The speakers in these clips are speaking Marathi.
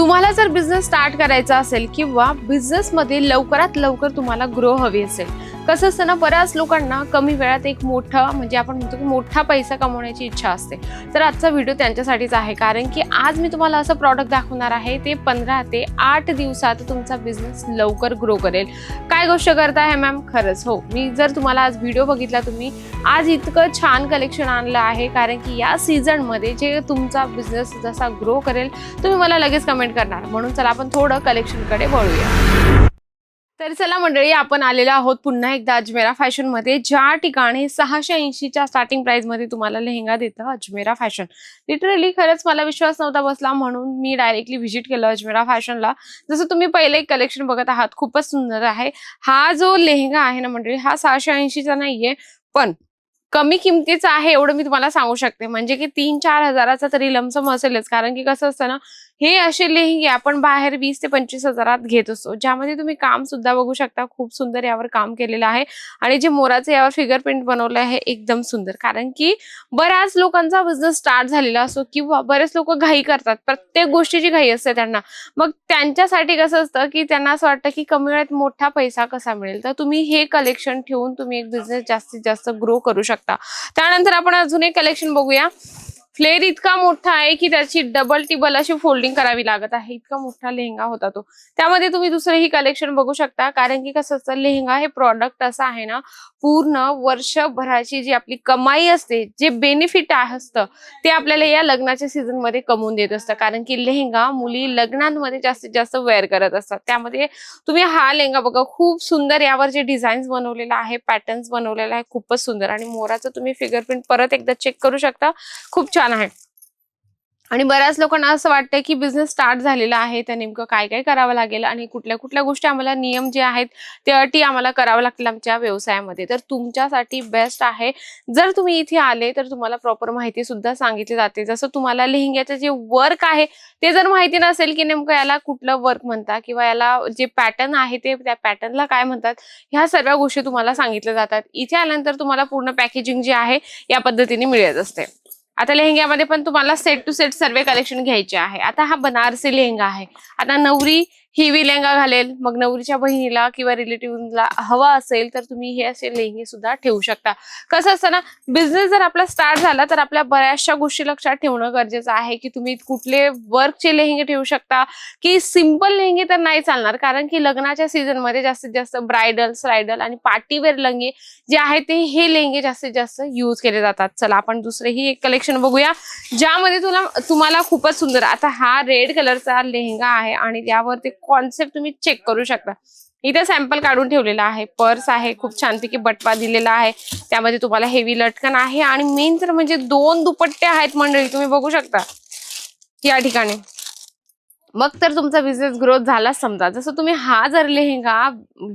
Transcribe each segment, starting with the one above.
तुम्हाला जर बिझनेस स्टार्ट करायचा असेल किंवा बिझनेसमध्ये लवकरात लवकर तुम्हाला ग्रो हवी असेल, कसं असतं ना, बऱ्याच लोकांना कमी वेळात एक मोठा म्हणजे आपण म्हणतो की मोठा पैसा कमवण्याची इच्छा असते. तर आजचा व्हिडिओ त्यांच्यासाठीच आहे, कारण की आज मी तुम्हाला असं प्रॉडक्ट दाखवणार आहे ते 15 ते 8 दिवसात तुमचा बिझनेस लवकर ग्रो करेल. काय गोष्ट करताय मॅम? खरंच हो, मी जर तुम्हाला आज व्हिडिओ बघितला तुम्ही आज इतकं छान कलेक्शन आणलं आहे, कारण की या सीझनमध्ये जे तुमचा बिझनेस जसा ग्रो करेल तुम्ही मला लगेच कमेंट करणार. म्हणून चला आपण थोडं कलेक्शनकडे वळूया. तर चला मंडळी, आपण आलेलो आहोत पुन्हा एकदा अजमेरा फॅशन मध्ये, ज्या ठिकाणी 680च्या स्टार्टिंग प्राइस मध्ये तुम्हाला लेहंगा देतं अजमेरा फॅशन. लिटरली खरंच मला विश्वास नव्हता बसला, म्हणून मी डायरेक्टली व्हिजिट केलं अजमेरा फॅशनला. जसं तुम्ही पहिले एक कलेक्शन बघत आहात, खूपच सुंदर आहे. हा जो लेहंगा आहे ना मंडळी, हा 680चा नाहीये, पण कमी किमतीचा आहे एवढं मी तुम्हाला सांगू शकते. म्हणजे की 3-4 हजाराचा तरी लमसम असेलच, कारण की कसं असतं ना, हे असे लेहंगे आपण बाहेर 20 ते 25 हजारात घेत असतो, ज्यामध्ये तुम्ही काम सुद्धा बघू शकता. खूप सुंदर यावर काम केलेलं आहे आणि जे मोराचं यावर फिगर प्रिंट बनवलं आहे एकदम सुंदर. कारण की बऱ्याच लोकांचा बिझनेस स्टार्ट झालेला असतो किंवा बरेच लोक घाई करतात, प्रत्येक गोष्टीची घाई असते त्यांना. मग त्यांच्यासाठी कसं असतं की त्यांना असं वाटतं की कमी वेळात मोठा पैसा कसा मिळेल, तर तुम्ही हे कलेक्शन ठेवून तुम्ही एक बिझनेस जास्तीत जास्त ग्रो करू शकता. त्यानंतर आपण अजून एक कलेक्शन बघूया. फ्लेअर इतका मोठा आहे की त्याची डबल टिबल अशी फोल्डिंग करावी लागत आहे, इतका मोठा लेहंगा होता तो. त्यामध्ये तुम्ही दुसरंही कलेक्शन बघू शकता, कारण की कसं असतं, लेहंगा हे प्रॉडक्ट असं आहे ना, पूर्ण वर्षभराची जी आपली कमाई असते, जे बेनिफिट असतं ते आपल्याला या लग्नाच्या सीझन मध्ये कमवून देत असतं. कारण की लेहंगा मुली लग्नांमध्ये जास्तीत जास्त वेअर करत असतात. त्यामध्ये तुम्ही हा लेहंगा बघा, खूप सुंदर यावर जे डिझाईन्स बनवलेला आहे, पॅटर्न्स बनवलेला आहे, खूपच सुंदर. आणि मोराचं तुम्ही फिगर प्रिंट परत एकदा चेक करू शकता, खूप छान आहे. आणि बऱ्याच लोकांना असं वाटतं की बिझनेस स्टार्ट झालेला आहे, तर नेमकं काय काय करावं लागेल आणि कुठल्या कुठल्या गोष्टी आम्हाला, नियम जे आहेत ते अटी आम्हाला करावं लागतील आमच्या व्यवसायामध्ये. तर तुमच्यासाठी बेस्ट आहे, जर तुम्ही इथे आले तर तुम्हाला प्रॉपर माहिती सुद्धा सांगितली जाते. जसं तुम्हाला लेहंग्याचं जे वर्क आहे ते जर माहिती नसेल की नेमकं याला कुठलं वर्क म्हणतात किंवा याला जे पॅटर्न आहे ते त्या पॅटर्नला काय म्हणतात, ह्या सर्व गोष्टी तुम्हाला सांगितल्या जातात. इथे आल्यानंतर तुम्हाला पूर्ण पॅकेजिंग जे आहे या पद्धतीने मिळत असते. आता लेहंग्यामध्ये पण तुम्हाला सेट टू सेट सर्व कलेक्शन घ्यायचे आहे. आता हा बनारसी लेहंगा आहे. आता नवरी हेवी लेहंगा घालेल, मग नवरीच्या बहिणीला किंवा रिलेटिव्हला हवा असेल तर तुम्ही हे असे लेहंगे सुद्धा ठेवू शकता. कसं असतं ना, बिझनेस जर आपला स्टार्ट झाला तर आपल्या बऱ्याचशा गोष्टी लक्षात ठेवणं गरजेचं आहे की तुम्ही कुठले वर्कचे लेहंगे ठेवू शकता की सिंपल लेहंगे तर नाही चालणार, कारण की लग्नाच्या सीझन मध्ये जास्तीत जास्त ब्रायडल, स्लायडल आणि पार्टीवेअर लेहंगे जे आहेत ते हे लेहंगे जास्तीत जास्त यूज केले जातात. चला आपण दुसरेही एक कलेक्शन बघूया, ज्यामध्ये तुम्हाला खूपच सुंदर. आता हा रेड कलरचा लेहंगा आहे आणि त्यावर ते कॉन्सेप्ट तुम्ही चेक करू शकता. इथे सॅम्पल काढून ठेवलेला आहे. पर्स आहे, खूप छानपैकी बटवा दिलेला आहे, त्यामध्ये तुम्हाला हेवी लटकन आहे आणि मेन तर म्हणजे 2 दुपट्टे आहेत मंडळी, तुम्ही बघू शकता या ठिकाणी. मग तर तुमचा बिझनेस ग्रोथ झाला समजा. जसं तुम्ही हा जर लेहंगा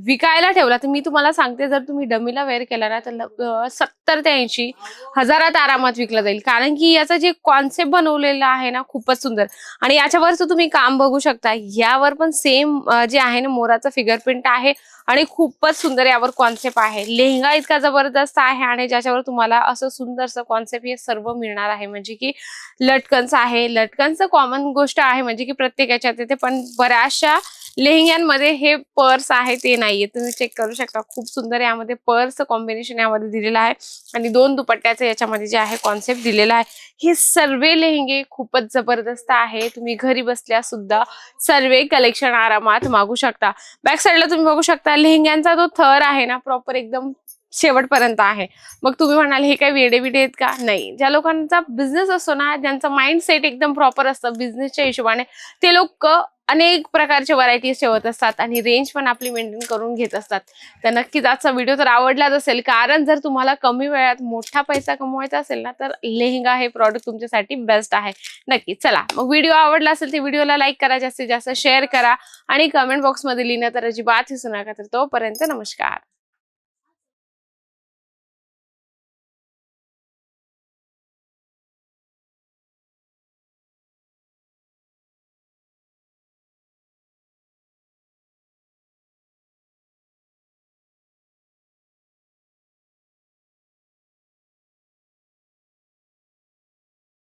विकायला ठेवला, तर मी तुम्हाला सांगते, जर तुम्ही डमीला वेअर केला ना तर 70 ते 80 हजारात आरामात विकला जाईल. कारण की याचा जे कॉन्सेप्ट बनवलेला आहे ना, खूपच सुंदर. आणि याच्यावरचं तुम्ही काम बघू शकता, यावर पण सेम जे आहे ना, मोराचं फिगर प्रिंट आहे आणि खूपच सुंदर यावर कॉन्सेप्ट आहे. लेहंगा इतका जबरदस्त आहे आणि ज्याच्यावर तुम्हाला असं सुंदरसं कॉन्सेप्ट हे सर्व मिळणार आहे. म्हणजे की लटकन्स आहे, लटकनचं कॉमन गोष्ट आहे, म्हणजे की प्रत्येक याच्यात येते, पण बऱ्याचशा लेहंग्यांमध्ये हे पर्स आहे ते नाहीये. तुम्ही चेक करू शकता, खूप सुंदर यामध्ये पर्स कॉम्बिनेशन यामध्ये दिलेलं आहे आणि 2 दुपट्ट्याचं याच्यामध्ये जे आहे कॉन्सेप्ट दिलेला आहे. हे सर्व लेहंगे खूपच जबरदस्त आहे. तुम्ही घरी बसल्या सुद्धा सर्व कलेक्शन आरामात मागू शकता. बॅक साईडला तुम्ही बघू शकता, लेहंग्यांचा जो थर आहे ना, प्रॉपर एकदम शेवटपर्यंत आहे. मग तुम्ही म्हणाल हे काय वेडे बिडे आहेत का? नाही. ज्या लोकांचा बिझनेस असतो ना, ज्यांचा माइंड सेट एकदम प्रॉपर असतं बिझनेसच्या हिशोबाने, ते लोक अनेक प्रकारचे व्हरायटीज ठेवत असतात आणि रेंज पण आपली मेंटेन करून घेत असतात. तर नक्कीच आजचा व्हिडिओ तर आवडलाच असेल, कारण जर तुम्हाला कमी वेळात मोठा पैसा कमवायचा असेल ना, तर लेहंगा हे प्रॉडक्ट तुमच्यासाठी बेस्ट आहे. नक्कीच. चला मग व्हिडिओ आवडला असेल तर व्हिडिओला लाईक करा, जास्तीत जास्त शेअर करा आणि कमेंट बॉक्समध्ये लिहिणं तर अजिबात विसरू नका. तर तोपर्यंत नमस्कार.